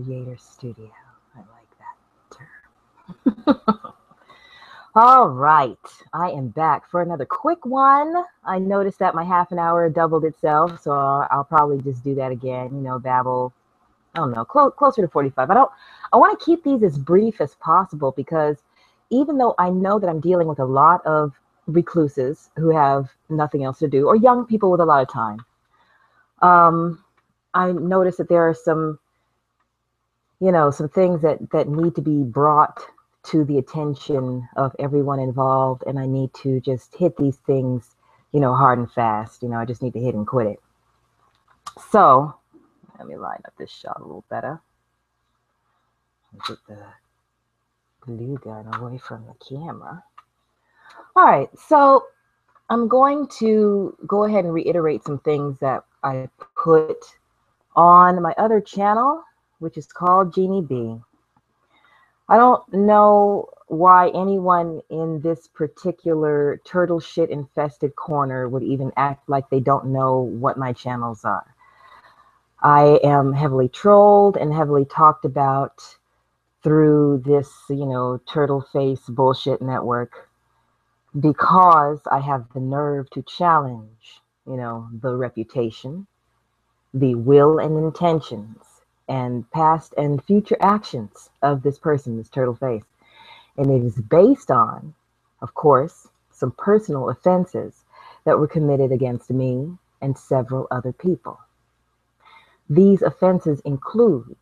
Creator Studio. I like that term. All right, I am back for another quick one. I noticed that my half an hour doubled itself, so I'll probably just do that again. Babble. I don't know, closer to 45. I want to keep these as brief as possible because even though I know that I'm dealing with a lot of recluses who have nothing else to do, or young people with a lot of time, I noticed that there are some things that need to be brought to the attention of everyone involved, and I need to just hit these things, hard and fast. I just need to hit and quit it. So let me line up this shot a little better. Get the glue gun away from the camera. All right, so I'm going to go ahead and reiterate some things that I put on my other channel, which is called Jeannie B. I don't know why anyone in this particular turtle shit infested corner would even act like they don't know what my channels are. I am heavily trolled and heavily talked about through this, turtle face bullshit network because I have the nerve to challenge, the reputation, the will and intentions, and past and future actions of this person, this turtle face. And it is based on, of course, some personal offenses that were committed against me and several other people. These offenses include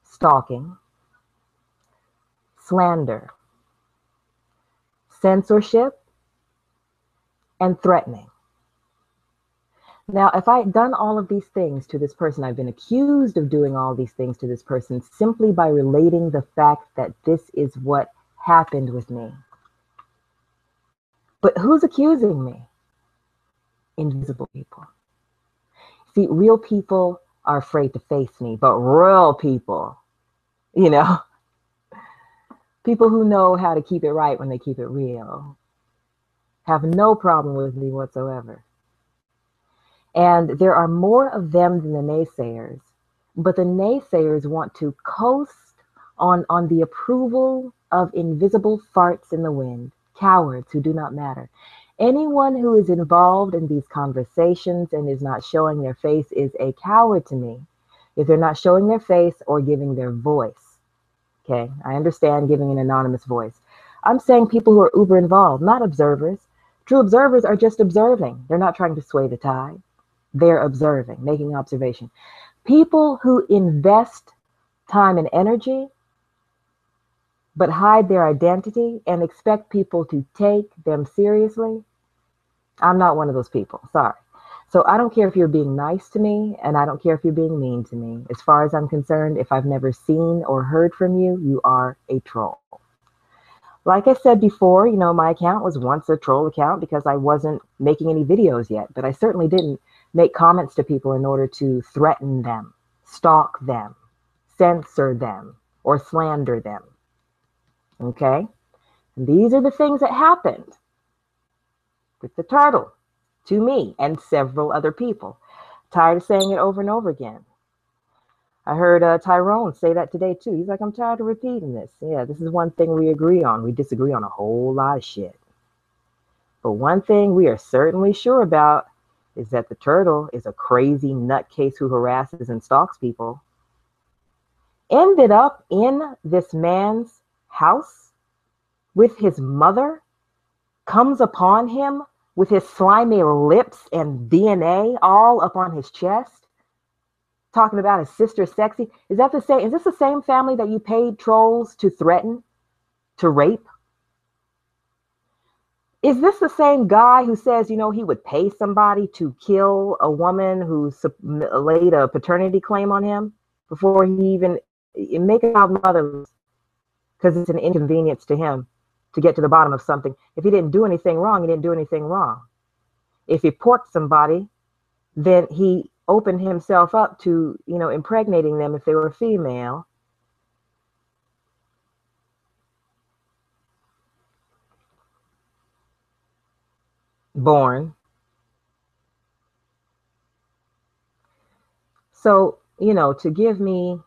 stalking, slander, censorship, and threatening. Now, if I had done all of these things to this person, I've been accused of doing all these things to this person simply by relating the fact that this is what happened with me. But who's accusing me? Invisible people. See, real people are afraid to face me, but real people, people who know how to keep it right when they keep it real, have no problem with me whatsoever. And there are more of them than the naysayers, but the naysayers want to coast on the approval of invisible farts in the wind, cowards who do not matter. Anyone who is involved in these conversations and is not showing their face is a coward to me, if they're not showing their face or giving their voice. Okay, I understand giving an anonymous voice. I'm saying people who are uber involved, not observers. True observers are just observing. They're not trying to sway the tide. They're observing, making observation. People who invest time and energy but hide their identity and expect people to take them seriously, I'm not one of those people. Sorry. So I don't care if you're being nice to me, and I don't care if you're being mean to me. As far as I'm concerned, if I've never seen or heard from you, you are a troll. Like I said before, my account was once a troll account because I wasn't making any videos yet, but I certainly didn't make comments to people in order to threaten them, stalk them, censor them, or slander them. Okay? And these are the things that happened with the turtle to me and several other people. Tired of saying it over and over again. I heard Tyrone say that today too. He's like, I'm tired of repeating this. Yeah, this is one thing we agree on. We disagree on a whole lot of shit. But one thing we are certainly sure about is that the turtle is a crazy nutcase who harasses and stalks people. Ended up in this man's house with his mother, comes upon him with his slimy lips and DNA all up on his chest, talking about his sister sexy. Is this the same family that you paid trolls to threaten, to rape? Is this the same guy who says, he would pay somebody to kill a woman who laid a paternity claim on him before he even make a child motherless because it's an inconvenience to him to get to the bottom of something? If he didn't do anything wrong, he didn't do anything wrong. If he porked somebody, then he opened himself up to, impregnating them if they were female. Born. So to give me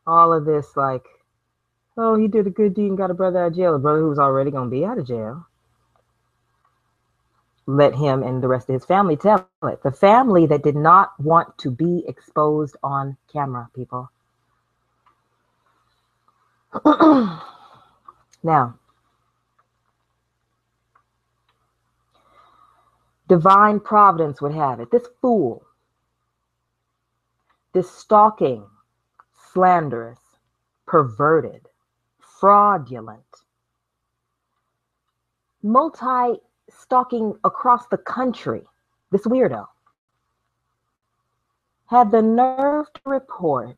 all of this, like, oh, he did a good deed and got a brother out of jail, a brother who was already going to be out of jail. Let him and the rest of his family tell it. The family that did not want to be exposed on camera, people. Now, divine providence would have it. This fool, this stalking, slanderous, perverted, fraudulent, multi-stalking across the country, this weirdo, had the nerve to report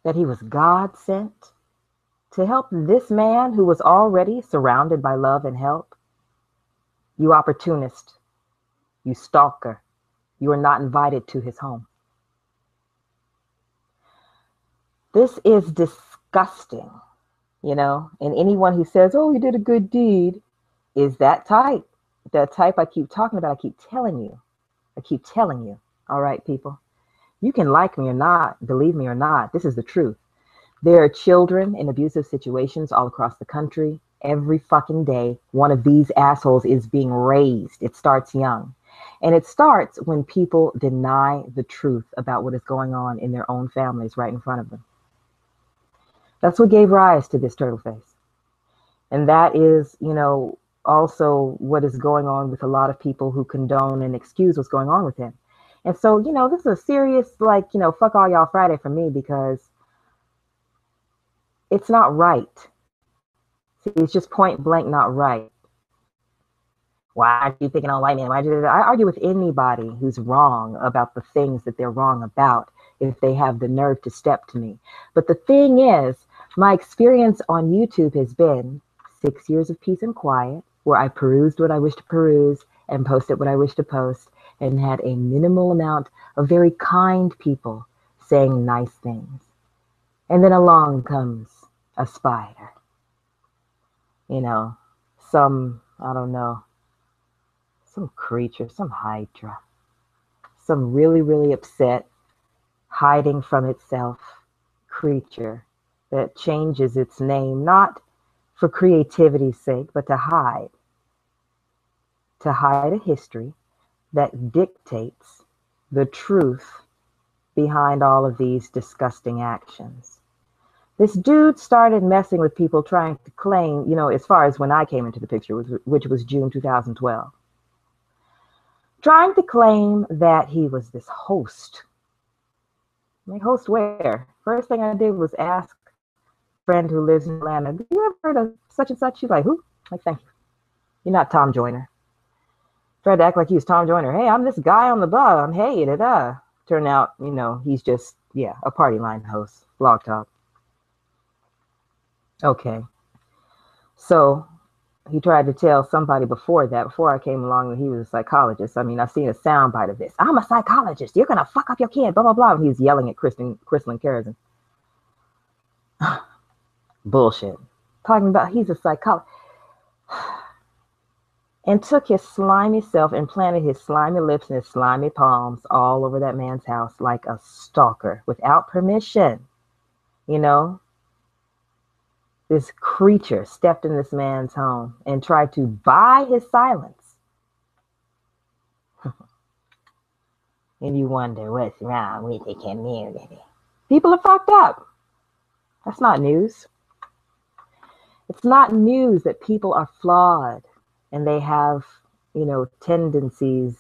that he was God sent to help this man who was already surrounded by love and help. You opportunist, you stalker, you are not invited to his home. This is disgusting, and anyone who says, oh, you did a good deed, is that type. That type I keep talking about, I keep telling you. All right, people. You can like me or not, believe me or not, this is the truth. There are children in abusive situations all across the country. Every fucking day, one of these assholes is being raised. It starts young. And it starts when people deny the truth about what is going on in their own families right in front of them. That's what gave rise to this turtle face. And that is, also what is going on with a lot of people who condone and excuse what's going on with him. And so, this is a serious, fuck all y'all Friday for me, because it's not right. See, it's just point blank not right. Why are you picking on white men? I argue with anybody who's wrong about the things that they're wrong about if they have the nerve to step to me. But the thing is, my experience on YouTube has been 6 years of peace and quiet, where I perused what I wished to peruse and posted what I wished to post, and had a minimal amount of very kind people saying nice things. And then along comes a spider. Some, I don't know, some creature, some hydra, some really, really upset, hiding from itself creature that changes its name, not for creativity's sake, but to hide a history that dictates the truth behind all of these disgusting actions. This dude started messing with people trying to claim, as far as when I came into the picture, which was June 2012, trying to claim that he was this host. Like, host where? First thing I did was ask a friend who lives in Atlanta, have you ever heard of such and such? She's like, who? Like, thank you. You're not Tom Joyner. Tried to act like he was Tom Joyner. Hey, I'm this guy on the blog. Hey, da-da. Turned out, he's just, a party line host. Blog Talk. Okay. So he tried to tell somebody before I came along, that he was a psychologist. I mean, I've seen a soundbite of this. I'm a psychologist. You're going to fuck up your kid, blah, blah, blah. And he was yelling at Crystal Carrison. Bullshit. Talking about he's a psychologist. And took his slimy self and planted his slimy lips and his slimy palms all over that man's house like a stalker without permission. This creature stepped in this man's home and tried to buy his silence. And you wonder what's wrong with the community. People are fucked up. That's not news. It's not news that people are flawed and they have, tendencies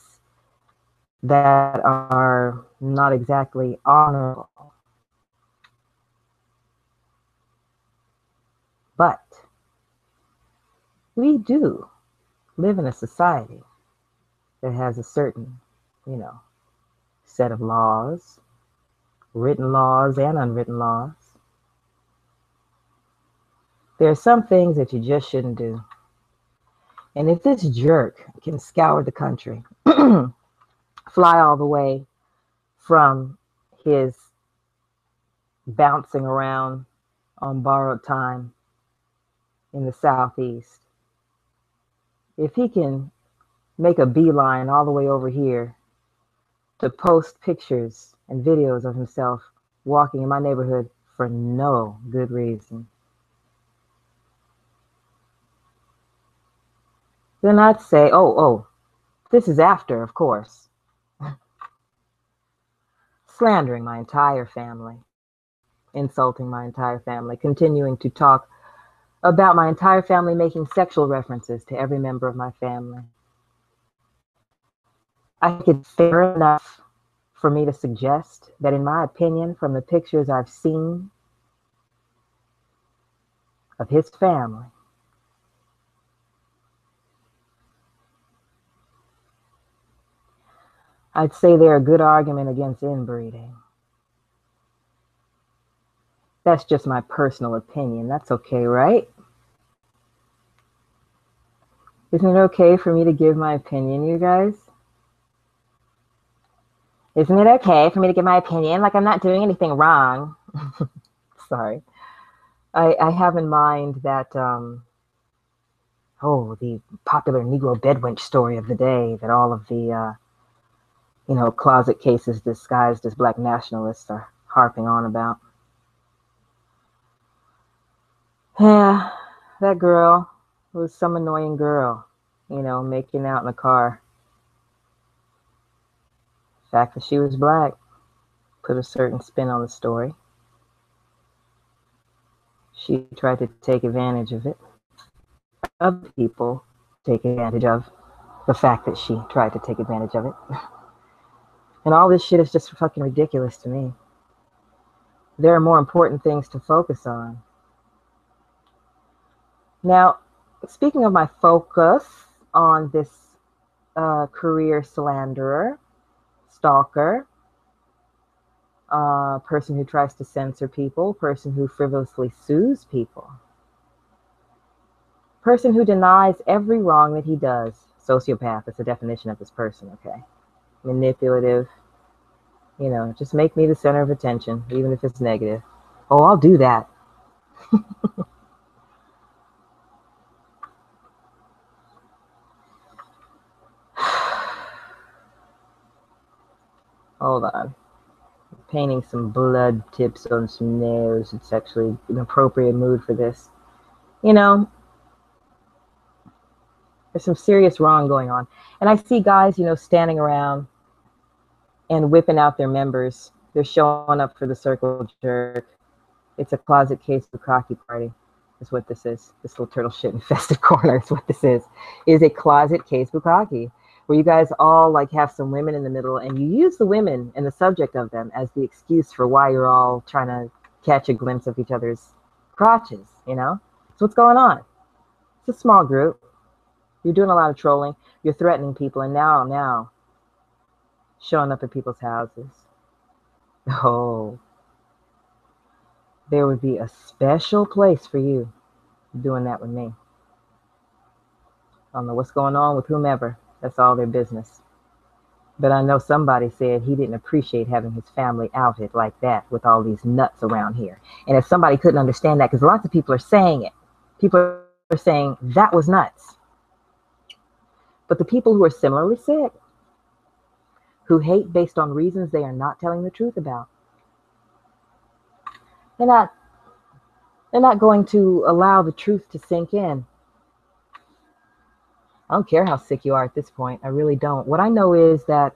that are not exactly honorable. But we do live in a society that has a certain, set of laws, written laws and unwritten laws. There are some things that you just shouldn't do. And if this jerk can scour the country, fly all the way from his bouncing around on borrowed time in the Southeast, if he can make a beeline all the way over here to post pictures and videos of himself walking in my neighborhood for no good reason. Then I'd say, oh, this is after, of course, slandering my entire family, insulting my entire family, continuing to talk about my entire family, making sexual references to every member of my family. I think it's fair enough for me to suggest that, in my opinion, from the pictures I've seen of his family, I'd say they're a good argument against inbreeding. That's just my personal opinion. That's okay, right? Isn't it okay for me to give my opinion, you guys? Isn't it okay for me to give my opinion? Like I'm not doing anything wrong. Sorry. I have in mind that, the popular Negro bedwench story of the day that all of the, closet cases disguised as black nationalists are harping on about. Yeah, that girl was some annoying girl, making out in the car. The fact that she was black put a certain spin on the story. She tried to take advantage of it. Other people take advantage of the fact that she tried to take advantage of it. And all this shit is just fucking ridiculous to me. There are more important things to focus on. Now, speaking of my focus on this career slanderer, stalker, person who tries to censor people, person who frivolously sues people, person who denies every wrong that he does. Sociopath is the definition of this person, okay? Manipulative, just make me the center of attention, even if it's negative. Oh, I'll do that. Hold on. Painting some blood tips on some nails. It's actually an appropriate mood for this. There's some serious wrong going on. And I see guys, standing around and whipping out their members. They're showing up for the circle jerk. It's a closet case bukkake party, is what this is. This little turtle shit infested corner is what this is. It is a closet case bukkake, where you guys all have some women in the middle, and you use the women and the subject of them as the excuse for why you're all trying to catch a glimpse of each other's crotches, So what's going on? It's a small group. You're doing a lot of trolling. You're threatening people, and now showing up at people's houses. Oh, there would be a special place for you doing that with me. I don't know what's going on with whomever. That's all their business. But I know somebody said he didn't appreciate having his family outed like that with all these nuts around here. And if somebody couldn't understand that, because lots of people are saying it, people are saying that was nuts. But the people who are similarly sick, who hate based on reasons they are not telling the truth about, they're not going to allow the truth to sink in. I don't care how sick you are at this point. I really don't. What I know is that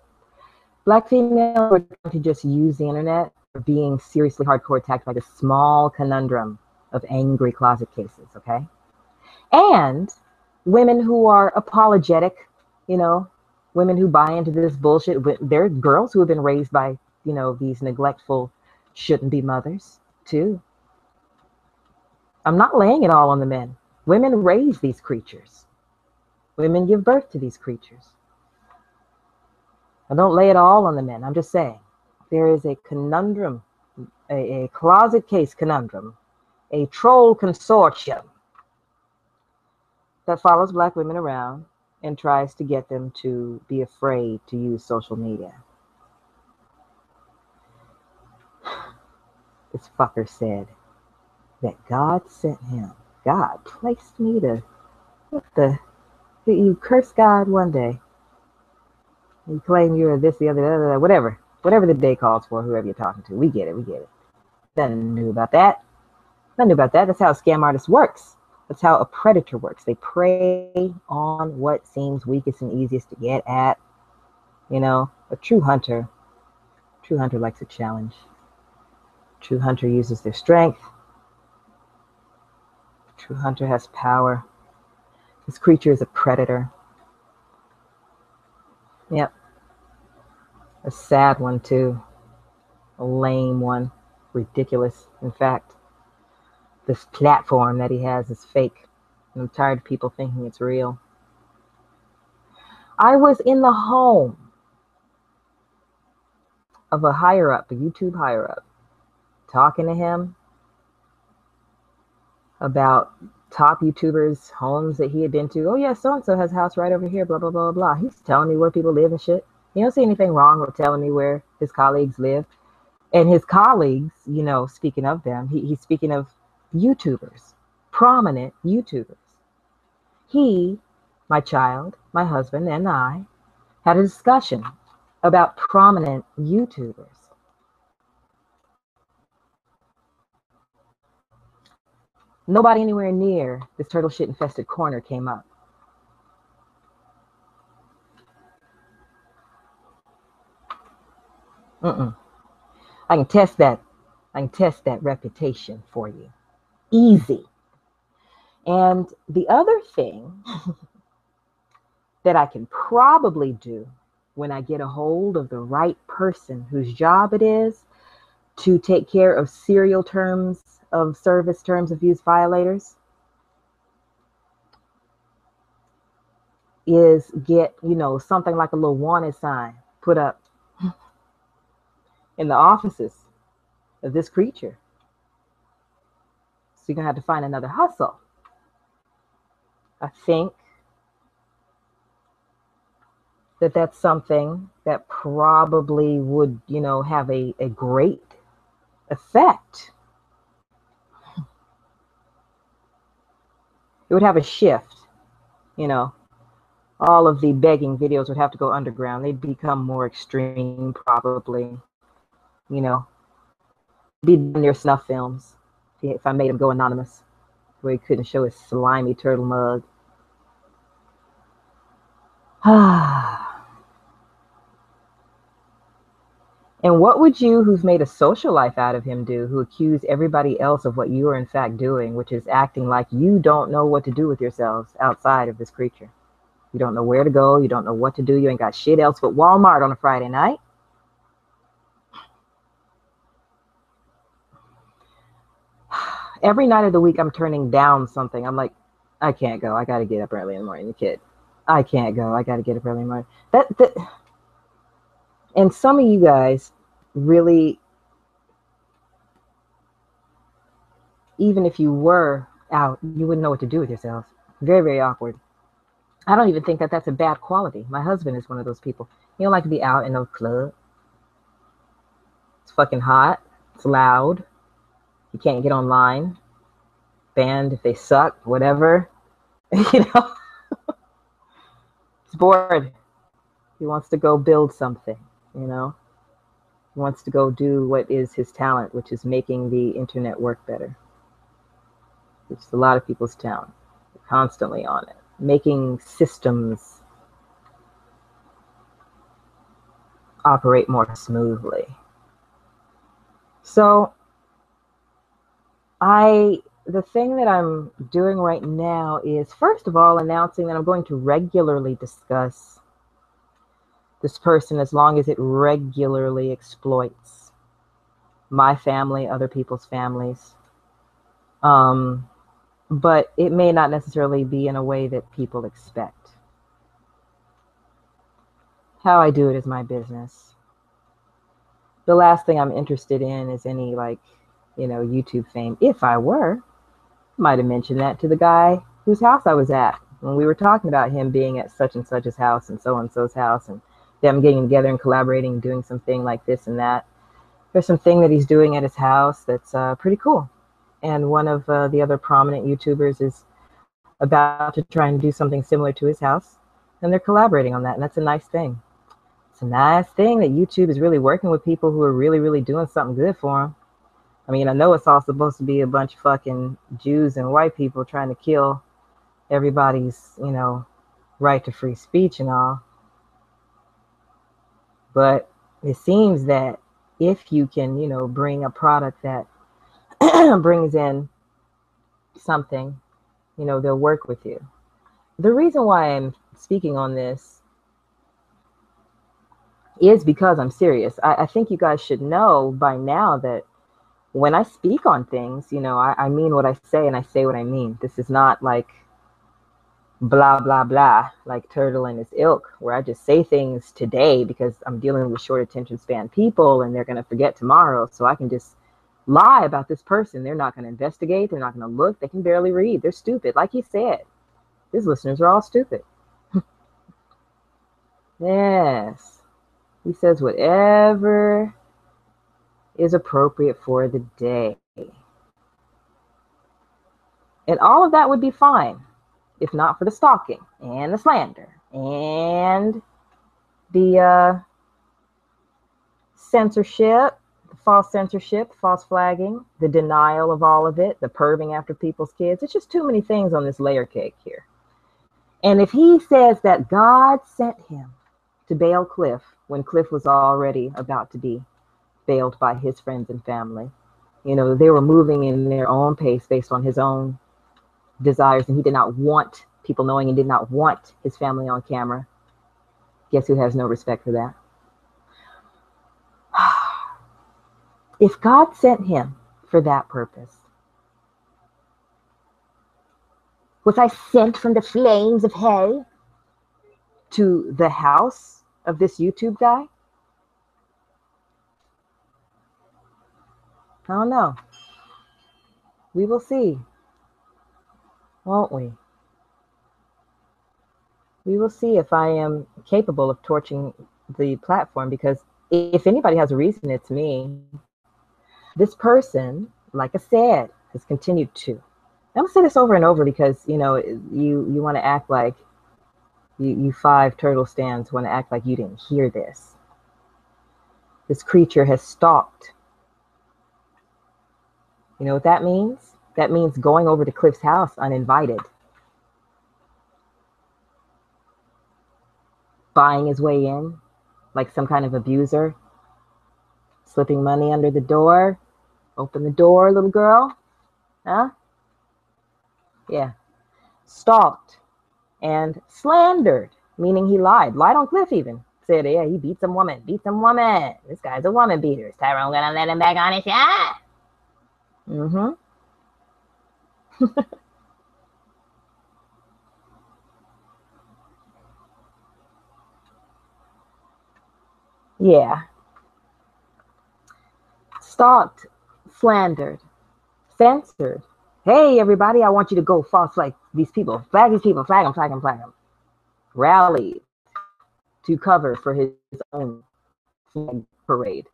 black females are going to just use the internet for being seriously hardcore attacked by this small conundrum of angry closet cases, okay? And women who are apologetic, women who buy into this bullshit. There are girls who have been raised by, these neglectful, shouldn't be mothers, too. I'm not laying it all on the men. Women raise these creatures. Women give birth to these creatures. I don't lay it all on the men. I'm just saying there is a conundrum, a closet case conundrum, a troll consortium that follows black women around and tries to get them to be afraid to use social media. This fucker said that God sent him. God placed me to, you curse God one day. You claim you're this, the other, whatever. Whatever the day calls for, whoever you're talking to. We get it, we get it. Nothing new about that. Nothing new about that. That's how a scam artist works. That's how a predator works. They prey on what seems weakest and easiest to get at. You know, a true hunter likes a challenge. True hunter uses their strength. True hunter has power. This creature is a predator. Yep. A sad one, too. A lame one. Ridiculous, in fact. This platform that he has is fake. And I'm tired of people thinking it's real. I was in the home of a higher up, a YouTube higher up, talking to him about top YouTubers' homes that he had been to. Oh, yeah, so-and-so has a house right over here, blah, blah, blah, blah. He's telling me where people live and shit. You don't see anything wrong with telling me where his colleagues live. And his colleagues, you know, speaking of them, he's speaking of YouTubers, prominent YouTubers. He, my child, my husband, and I had a discussion about prominent YouTubers. Nobody anywhere near this turtle shit infested corner came up. I can test that. I can test that reputation for you. Easy. And the other thing that I can probably do when I get a hold of the right person whose job it is to take care of serial terms of service, terms of use violators, is get, you know, something like a little wanted sign put up in the offices of this creature. So you're going to have to find another hustle. I think that that's something that probably would, you know, have a great effect. It would have a shift, you know. All of the begging videos would have to go underground. They'd become more extreme, probably, you know. Be near snuff films if I made him go anonymous, where he couldn't show his slimy turtle mug. And what would you, who've made a social life out of him, do, who accuse everybody else of what you are in fact doing, which is acting like you don't know what to do with yourselves outside of this creature? You don't know where to go. You don't know what to do. You ain't got shit else but Walmart on a Friday night. Every night of the week, I'm turning down something. I'm like, I can't go. I got to get up early in the morning. The kid, I can't go. I got to get up early in the morning. And some of you guys really, even if you were out, you wouldn't know what to do with yourselves. Very, very awkward. I don't even think that that's a bad quality. My husband is one of those people. He don't like to be out in no club. It's fucking hot. It's loud. You can't get online. Banned if they suck, whatever. You know? He's bored. He wants to go build something, you know? He wants to go do what is his talent, which is making the internet work better. Which is a lot of people's talent. They're constantly on it. Making systems operate more smoothly. So the thing that I'm doing right now is, first of all, announcing that I'm going to regularly discuss this person as long as it regularly exploits my family, other people's families. But it may not necessarily be in a way that people expect. How I do it is my business. The last thing I'm interested in is any, like, you know, YouTube fame. If I were, might have mentioned that to the guy whose house I was at when we were talking about him being at such and such's house and so-and-so's house and them getting together and collaborating and doing something like this and that. There's something that he's doing at his house that's pretty cool. And one of the other prominent YouTubers is about to try and do something similar to his house. And they're collaborating on that. And that's a nice thing. It's a nice thing that YouTube is really working with people who are really, really doing something good for them. I mean, I know it's all supposed to be a bunch of fucking Jews and white people trying to kill everybody's, right to free speech and all. But it seems that if you can, bring a product that brings in something, they'll work with you. The reason why I'm speaking on this is because I'm serious. I think you guys should know by now that when I speak on things, I mean what I say and I say what I mean. This is not like blah, blah, blah, like Turtle and his ilk, where I just say things today because I'm dealing with short attention span people and they're going to forget tomorrow. So I can just lie about this person. They're not going to investigate. They're not going to look. They can barely read. They're stupid. Like he said, his listeners are all stupid. Yes. He says whatever is appropriate for the day. And all of that would be fine if not for the stalking and the slander and the censorship, the false censorship, false flagging, the denial of all of it, the perving after people's kids. It's just too many things on this layer cake here. And if he says that God sent him to bail Cliff when Cliff was already about to be bailed by his friends and family, they were moving in their own pace based on his own desires, and he did not want people knowing and did not want his family on camera. Guess who has no respect for that? If God sent him for that purpose, was I sent from the flames of hell to the house of this YouTube guy? I don't know. We will see, won't we? We will see if I am capable of torching the platform, because if anybody has a reason, it's me. This person, like I said, has continued to. I'm going to say this over and over because, you want to act like you five turtle stands want to act like you didn't hear this. This creature has stalked. You know what that means? That means going over to Cliff's house uninvited. Buying his way in like some kind of abuser. Slipping money under the door. Open the door, little girl. Huh? Yeah. Stalked and slandered, meaning he lied. Lied on Cliff even. Said, yeah, he beat some woman. Beat some woman. This guy's a woman beater. Is Tyrone going to let him back on his shot? Mm-hmm. Yeah. Stalked, slandered, censored. Hey, everybody, I want you to go false flag these people. Flag these people. Flag them, flag them, flag them. Rallied to cover for his own flag parade.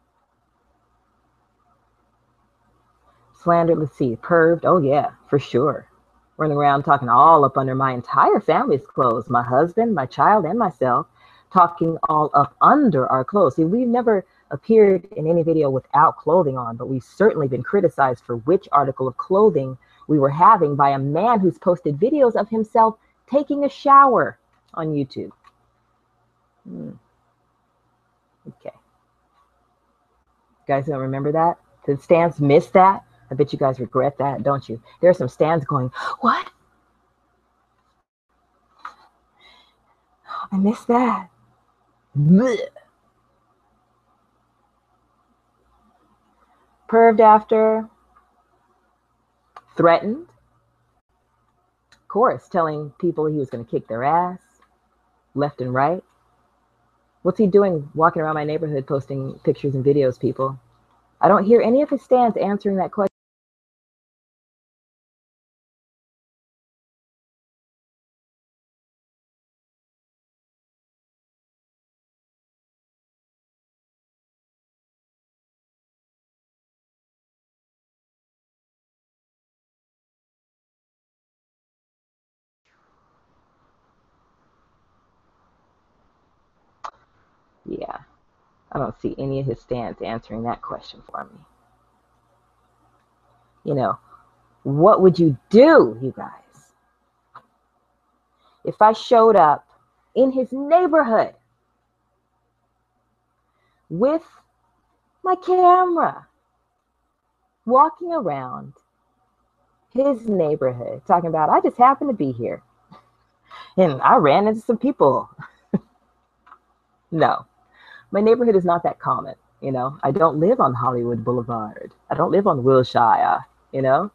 Slandered, let's see, perved. Oh, yeah, for sure. Running around talking all up under my entire family's clothes. My husband, my child, and myself. Talking all up under our clothes. See, we've never appeared in any video without clothing on, but we've certainly been criticized for which article of clothing we were having by a man who's posted videos of himself taking a shower on YouTube. Okay. You guys don't remember that? Did stands miss that? I bet you guys regret that, don't you? There are some stands going, what? I missed that. Blech. Perved after, threatened, of course, telling people he was going to kick their ass left and right. What's he doing walking around my neighborhood posting pictures and videos, people? I don't hear any of his stands answering that question. Yeah, I don't see any of his stance answering that question for me. You know, what would you do, you guys, if I showed up in his neighborhood with my camera, walking around his neighborhood, talking about, I just happened to be here and I ran into some people? No, my neighborhood is not that common. I don't live on Hollywood Boulevard. I don't live on Wilshire, you know?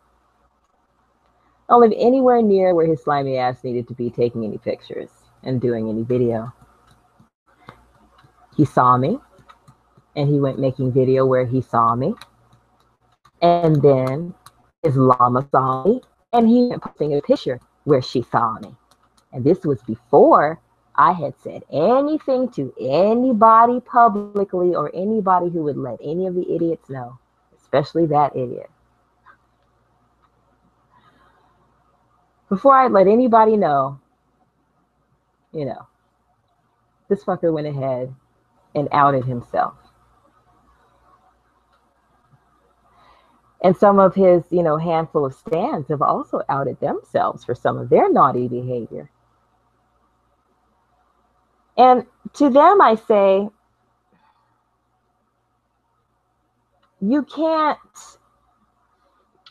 I don't live anywhere near where his slimy ass needed to be taking any pictures and doing any video. He saw me and he went making video where he saw me. And then his llama saw me and he went posting a picture where she saw me. And this was before I had said anything to anybody publicly or anybody who would let any of the idiots know, especially that idiot. Before I'd let anybody know, this fucker went ahead and outed himself. And some of his, handful of stands have also outed themselves for some of their naughty behavior. And to them, I say, you can't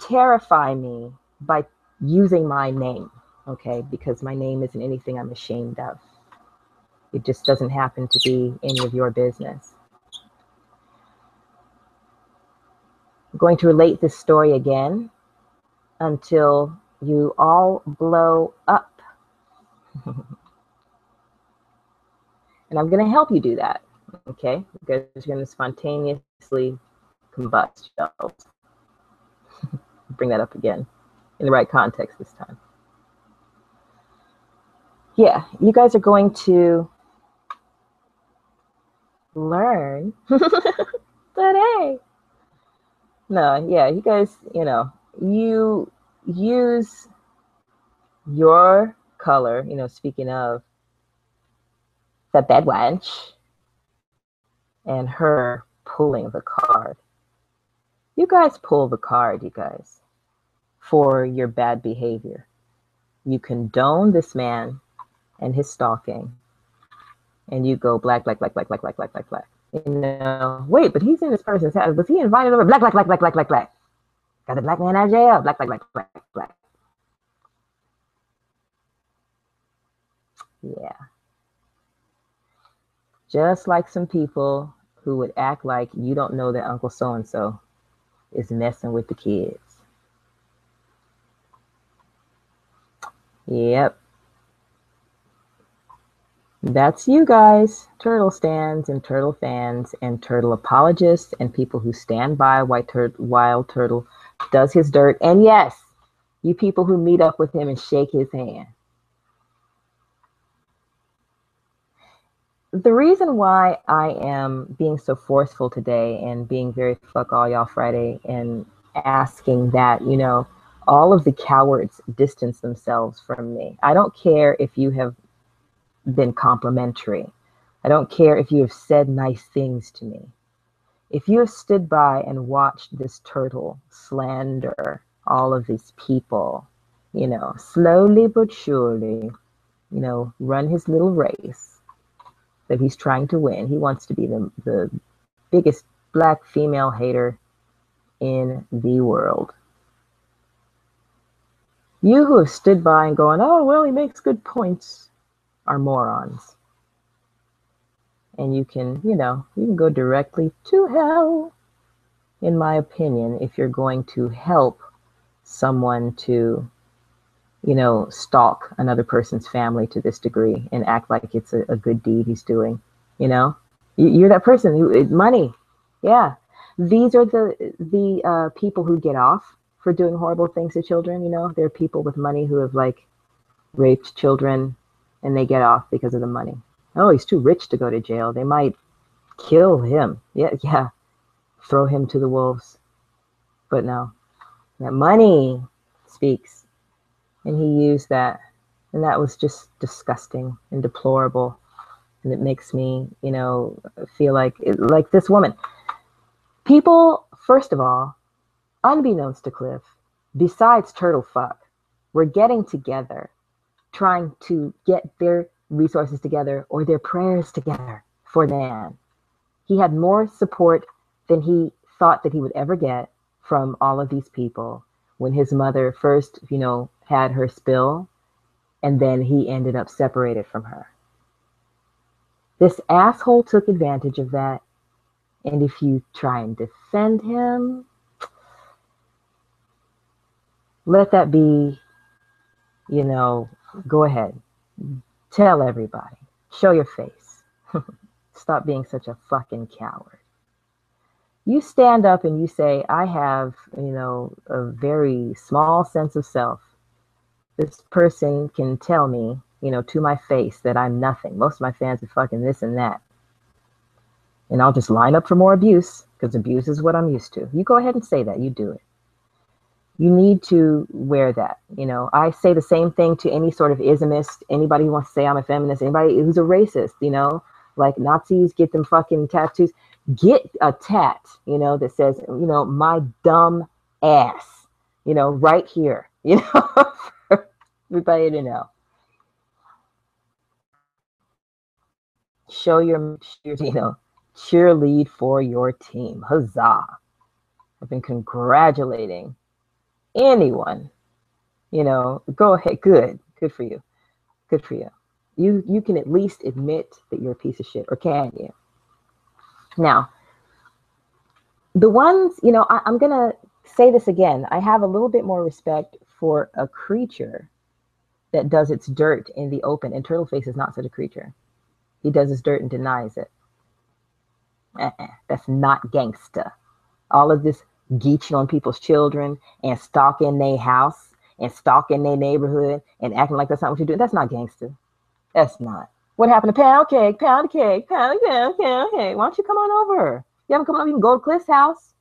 terrify me by using my name, okay? Because my name isn't anything I'm ashamed of. It just doesn't happen to be any of your business. I'm going to relate this story again until you all blow up. And I'm going to help you do that, okay? You guys are going to spontaneously combust yourselves. Bring that up again in the right context this time. Yeah, you guys are going to learn today. No, yeah, you guys, you use your color, speaking of the bed wench and her pulling the card. You guys pull the card, you guys, for your bad behavior. You condone this man and his stalking, and you go black, black, black, black, black, black, black, black, black. Wait, but he's in this person's house. Was he invited over? Black, black, black, black, black, black, black. Got the black man out of jail. Black, black, black, black, black. Yeah. Just like some people who would act like you don't know that Uncle so-and-so is messing with the kids. Yep. That's you guys, turtle stands and turtle fans and turtle apologists and people who stand by while turtle does his dirt. And yes, you people who meet up with him and shake his hand. The reason why I am being so forceful today and being very fuck all y'all Friday and asking that, all of the cowards distance themselves from me. I don't care if you have been complimentary. I don't care if you have said nice things to me. If you have stood by and watched this turtle slander all of these people, slowly but surely, run his little race that he's trying to win. He wants to be the biggest black female hater in the world. You who have stood by and going, oh, well, he makes good points, are morons. And you can go directly to hell, in my opinion, if you're going to help someone to, stalk another person's family to this degree and act like it's a good deed he's doing. You're that person who money. Yeah. These are the people who get off for doing horrible things to children. There are people with money who have raped children and they get off because of the money. Oh, he's too rich to go to jail. They might kill him. Yeah. Throw him to the wolves. But no, that money speaks. And he used that. And that was just disgusting and deplorable. and it makes me, feel like this woman. People, first of all, unbeknownst to Cliff, besides Turtle Fuck, were getting together, trying to get their resources together or their prayers together for the man. He had more support than he thought that he would ever get from all of these people when his mother first, had her spill, and then he ended up separated from her. This asshole took advantage of that, and if you try and defend him, let that be, go ahead. Tell everybody. Show your face. Stop being such a fucking coward. You stand up and you say, I have, a very small sense of self. This person can tell me, to my face that I'm nothing. Most of my fans are fucking this and that. And I'll just line up for more abuse, because abuse is what I'm used to. You go ahead and say that. You do it. You need to wear that. I say the same thing to any sort of ismist, anybody who wants to say I'm a feminist, anybody who's a racist, like Nazis get them fucking tattoos. Get a tat, that says, my dumb ass, right here, for everybody to know. Show your, cheerlead for your team. Huzzah. I've been congratulating anyone, go ahead. Good for you. Good for you. You can at least admit that you're a piece of shit, or can you? Now, the ones, I'm going to say this again. I have a little bit more respect for a creature that does its dirt in the open. And Turtleface is not such a creature. He does his dirt and denies it. That's not gangsta. All of this geeching on people's children and stalking their house and stalking their neighborhood and acting like that's not what you're doing. That's not gangsta. That's not. What happened to pound cake, pound cake, pound cake, pound cake? Why don't you come on over? You haven't come over, you can go to Cliff's house.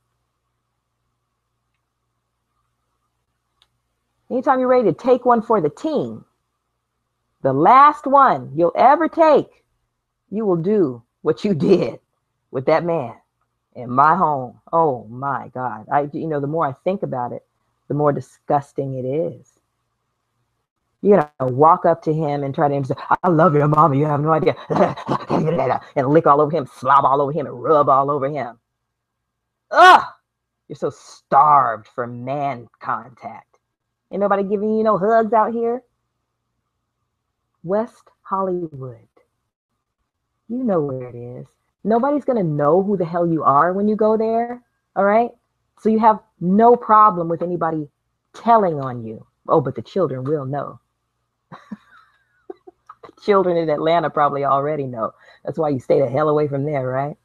Anytime you're ready to take one for the team, the last one you'll ever take, you will do what you did with that man in my home. Oh my God. The more I think about it, the more disgusting it is. Walk up to him and try to say, I love your mama. You have no idea. And lick all over him, slob all over him, and rub all over him. Ugh! You're so starved for man contact. Ain't nobody giving you no hugs out here. West Hollywood. You know where it is. Nobody's going to know who the hell you are when you go there. All right? So you have no problem with anybody telling on you. Oh, but the children will know. The children in Atlanta probably already know. That's why you stay the hell away from there, right?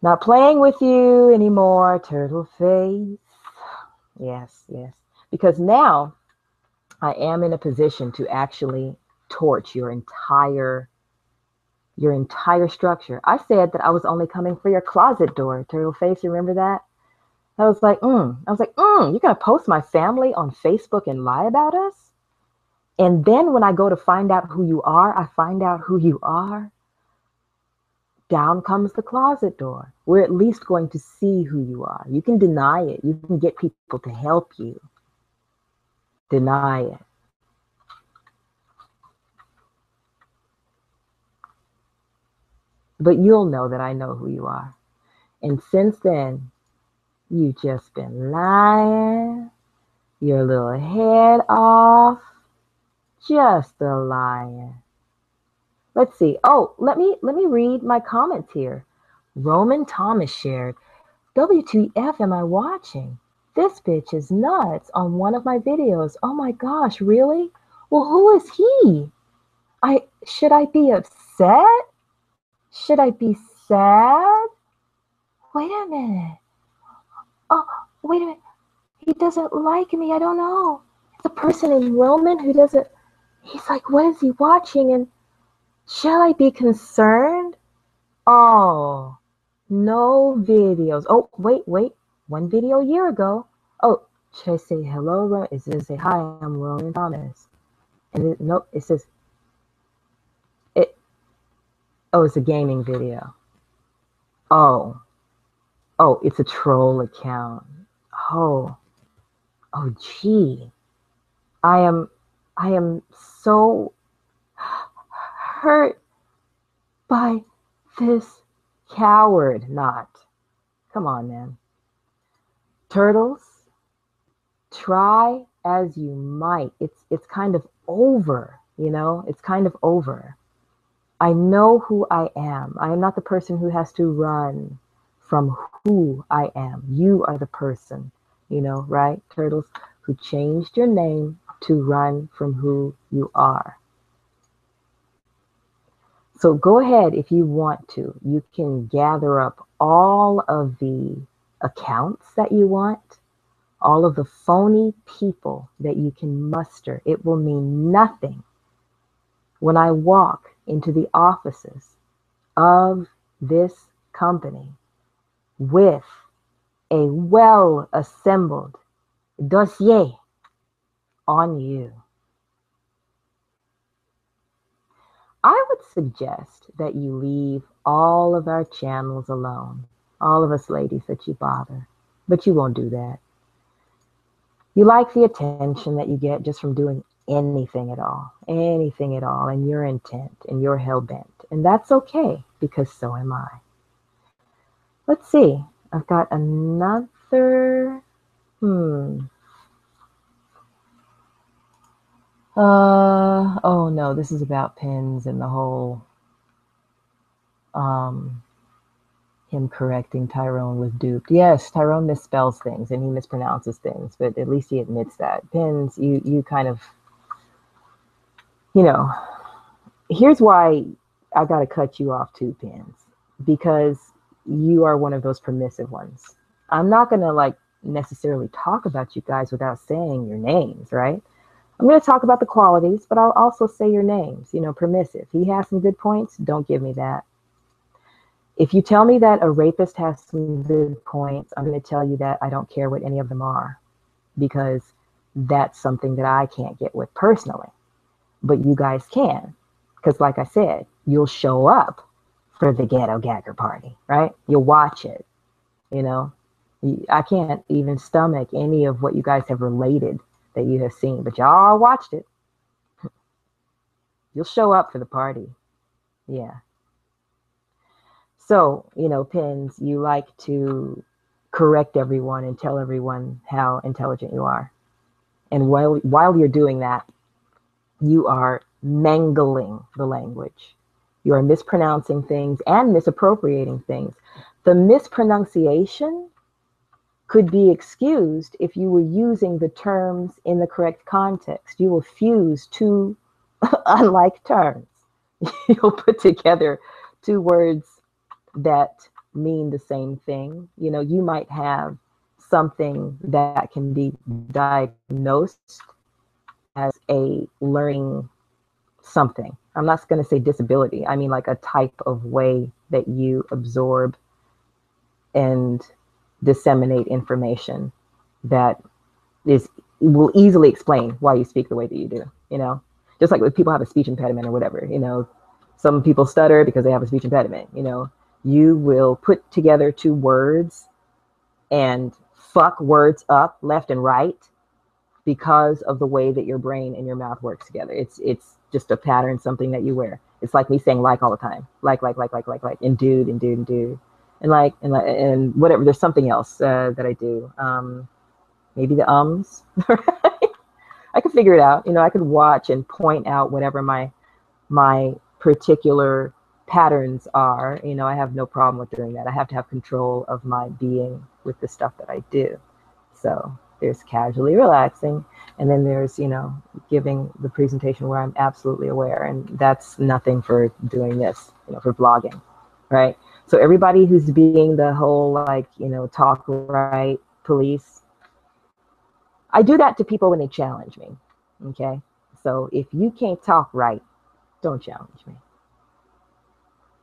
Not playing with you anymore, turtle face. Yes. Because now I am in a position to actually torch your entire structure. I said that I was only coming for your closet door, turtle face. You remember that? I was like, you're going to post my family on Facebook and lie about us? And then when I go to find out who you are, I find out who you are. Down comes the closet door. We're at least going to see who you are. You can deny it. You can get people to help you. Deny it. But you'll know that I know who you are. And since then, you've just been lying your little head off. Just a lying. Let's see. Oh, let me read my comments here. Roman Thomas shared, WTF am I watching? This bitch is nuts on one of my videos. Oh my gosh, really? Well, who is he? Should I be upset? Should I be sad? Wait a minute. Oh, wait a minute. He doesn't like me. I don't know. The person in Roman who doesn't. He's like, what is he watching? And shall I be concerned? Oh, no videos. Oh, wait. One video a year ago. Oh, should I say hello, Roman? It says, say, hi, I'm Roman Thomas. And nope, it says, Oh, it's a gaming video. Oh, oh, it's a troll account. Oh, oh, gee. I am, I am so hurt by this coward. Not. Come on, man. Turtles, try as you might. It's kind of over, you know? It's kind of over. I know who I am. I am not the person who has to run from who I am. You are the person, you know, right, Turtles, who changed your name to run from who you are. So go ahead if you want to. You can gather up all of the accounts that you want, all of the phony people that you can muster. It will mean nothing when I walk into the offices of this company with a well-assembled dossier on you. I would suggest that you leave all of our channels alone, all of us ladies that you bother, but you won't do that. You like the attention that you get just from doing anything at all, and you're intent, and you're hell-bent, and that's okay, because so am I. Let's see, I've got another, oh no, this is about pins and the whole, him correcting Tyrone was duped. Yes, Tyrone misspells things and he mispronounces things, but at least he admits that. Pins, you kind of, you know, here's why I got to cut you off too, Pins, because you are one of those permissive ones. I'm not going to like necessarily talk about you guys without saying your names, right? I'm going to talk about the qualities, but I'll also say your names. You know, permissive. He has some good points. Don't give me that. If you tell me that a rapist has some good points, I'm going to tell you that I don't care what any of them are, because that's something that I can't get with personally. But you guys can, because like I said, you'll show up for the ghetto gagger party, right? You'll watch it, you know. I can't even stomach any of what you guys have related that you have seen, but y'all watched it. You'll show up for the party. Yeah. So, you know, Pins, you like to correct everyone and tell everyone how intelligent you are. And while you're doing that, you are mangling the language. You are mispronouncing things and misappropriating things. The mispronunciation could be excused if you were using the terms in the correct context. You will fuse two unlike terms. You'll put together two words that mean the same thing. You know, you might have something that can be diagnosed as a learning something. I'm not going to say disability. I mean like a type of way that you absorb and disseminate information that will easily explain why you speak the way that you do, you know? Just like when people have a speech impediment or whatever, you know, some people stutter because they have a speech impediment, you know. You will put together two words and fuck words up left and right because of the way that your brain and your mouth works together. It's just a pattern, something that you wear. It's like me saying like all the time, like, and dude, and whatever. There's something else that I do. Maybe the ums. I could figure it out. You know, I could watch and point out whatever my particular patterns are. You know, I have no problem with doing that. I have to have control of my being with the stuff that I do. So there's casually relaxing, and then there's, you know, giving the presentation where I'm absolutely aware, and that's nothing for doing this, you know, for blogging, right? So everybody who's being the whole, like, you know, talk right police, I do that to people when they challenge me, okay? So if you can't talk right, don't challenge me,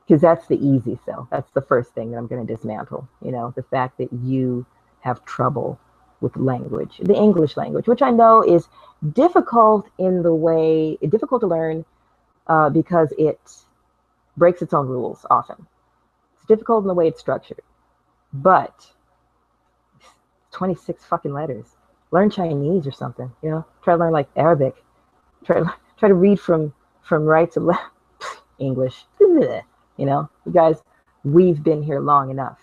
because that's the easy sell. That's the first thing that I'm going to dismantle, you know, the fact that you have trouble with language, the English language, which I know is difficult in the way, difficult to learn because it breaks its own rules often. It's difficult in the way it's structured, but 26 fucking letters. Learn Chinese or something, you know? Try to learn like Arabic. Try to read from right to left. English, you know? You guys, we've been here long enough.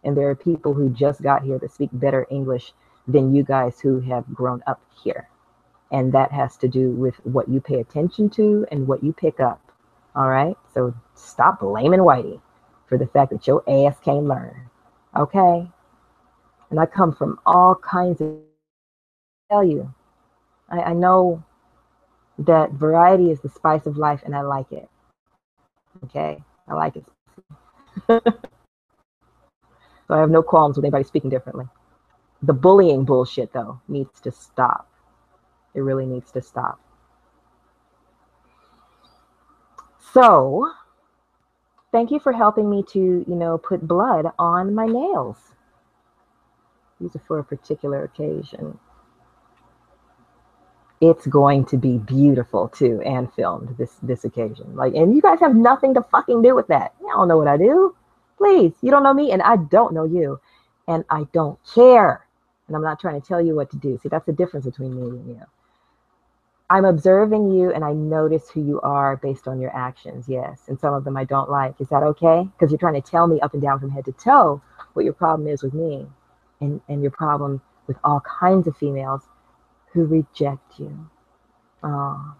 And there are people who just got here that speak better English than you guys who have grown up here. And that has to do with what you pay attention to and what you pick up. All right? So stop blaming Whitey for the fact that your ass can't learn. Okay? And I come from all kinds of, tell you, I know that variety is the spice of life, and I like it. Okay? I like it. So I have no qualms with anybody speaking differently. The bullying bullshit, though, needs to stop. It really needs to stop. So, thank you for helping me to, you know, put blood on my nails. These are for a particular occasion. It's going to be beautiful too, and filmed this occasion. Like, and you guys have nothing to fucking do with that. You don't know what I do. Please, you don't know me, and I don't know you, and I don't care. And I'm not trying to tell you what to do. See, that's the difference between me and you. I'm observing you, and I notice who you are based on your actions, yes. And some of them I don't like. Is that okay? Because you're trying to tell me up and down from head to toe what your problem is with me, and your problem with all kinds of females who reject you. Oh.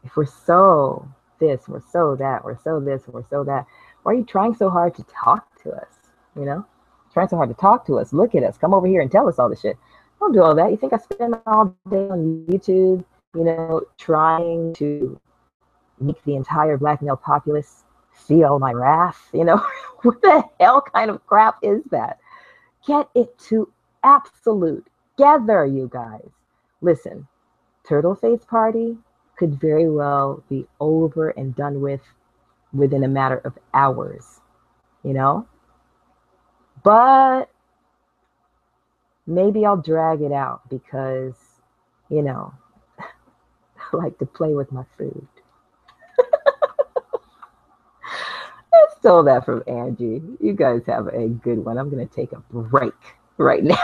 If we're so this, we're so that, we're so this, we're so that, why are you trying so hard to talk to us? You know? Trying so hard to talk to us, look at us, come over here and tell us all this shit. Don't do all that. You think I spend all day on YouTube, you know, trying to make the entire black male populace feel my wrath? You know, what the hell kind of crap is that? Get it to absolute. Gather, you guys. Listen, Turtle Face Party could very well be over and done with within a matter of hours, you know? But maybe I'll drag it out because, you know, I like to play with my food. I stole that from Angie. You guys have a good one. I'm going to take a break right now,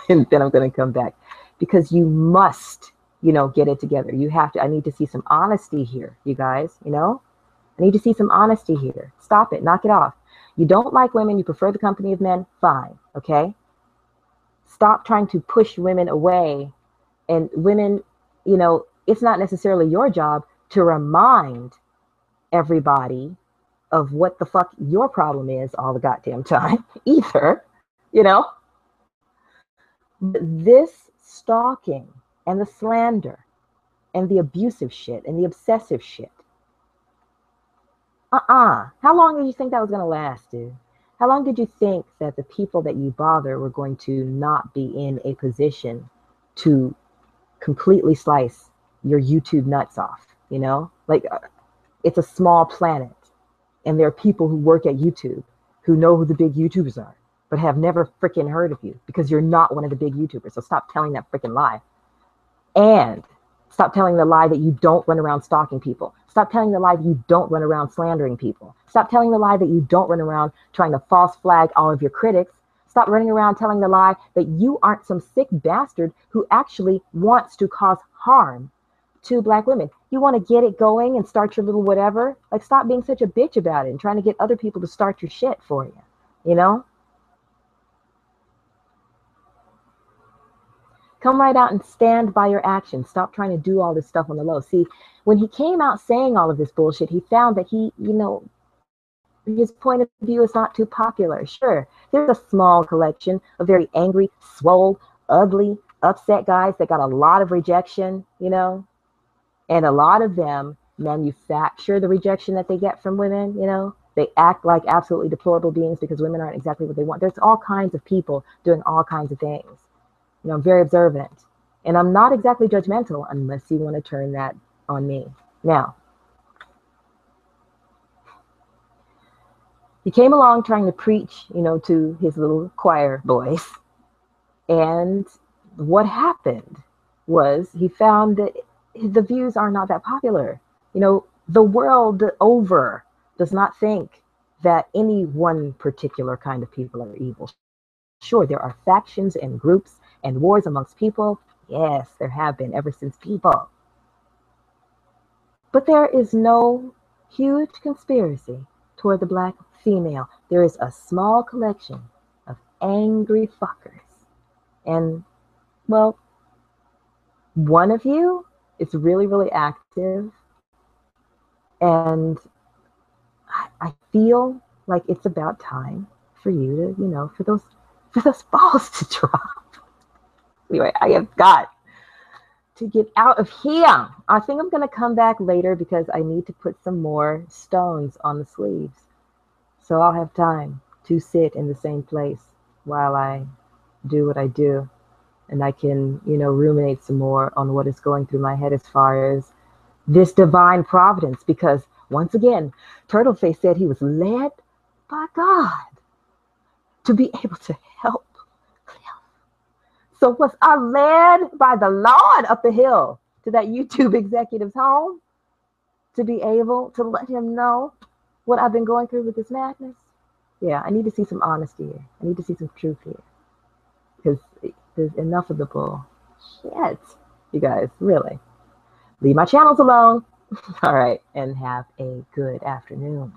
and then I'm going to come back because you must, you know, get it together. You have to. I need to see some honesty here, you guys, you know? I need to see some honesty here. Stop it. Knock it off. You don't like women. You prefer the company of men. Fine. Okay? Stop trying to push women away. And women, you know, it's not necessarily your job to remind everybody of what the fuck your problem is all the goddamn time either, you know? This stalking and the slander and the abusive shit and the obsessive shit. How long did you think that was going to last, dude? How long did you think that the people that you bother were going to not be in a position to completely slice your YouTube nuts off, you know? Like, it's a small planet. And there are people who work at YouTube who know who the big YouTubers are, but have never freaking heard of you because you're not one of the big YouTubers. So stop telling that freaking lie. And stop telling the lie that you don't run around stalking people. Stop telling the lie that you don't run around slandering people. Stop telling the lie that you don't run around trying to false flag all of your critics. Stop running around telling the lie that you aren't some sick bastard who actually wants to cause harm to black women. You want to get it going and start your little whatever. Like, stop being such a bitch about it and trying to get other people to start your shit for you. You know? Come right out and stand by your actions. Stop trying to do all this stuff on the low. See, when he came out saying all of this bullshit, he found that he, you know, his point of view is not too popular. Sure, there's a small collection of very angry, swole, ugly, upset guys that got a lot of rejection, you know, and a lot of them manufacture the rejection that they get from women, you know. They act like absolutely deplorable beings because women aren't exactly what they want. There's all kinds of people doing all kinds of things. You know, I'm very observant. And I'm not exactly judgmental unless you want to turn that on me. Now, he came along trying to preach, you know, to his little choir boys. And what happened was he found that the views are not that popular. You know, the world over does not think that any one particular kind of people are evil. Sure, there are factions and groups and wars amongst people. Yes, there have been ever since people. But there is no huge conspiracy toward the black female. There is a small collection of angry fuckers. And, well, one of you is really, really active. And I feel like it's about time for you to, for those balls to drop. Anyway, I have got to get out of here. I think I'm going to come back later because I need to put some more stones on the sleeves. So I'll have time to sit in the same place while I do what I do. And I can, ruminate some more on what is going through my head as far as this divine providence. Because once again, Turtleface said he was led by God to be able to help Cliff. So was I led by the Lord up the hill to that YouTube executive's home to be able to let him know what I've been going through with this madness? Yeah, I need to see some honesty here. I need to see some truth here. Because there's enough of the bull. Shit. You guys, really. Leave my channels alone. All right, and have a good afternoon.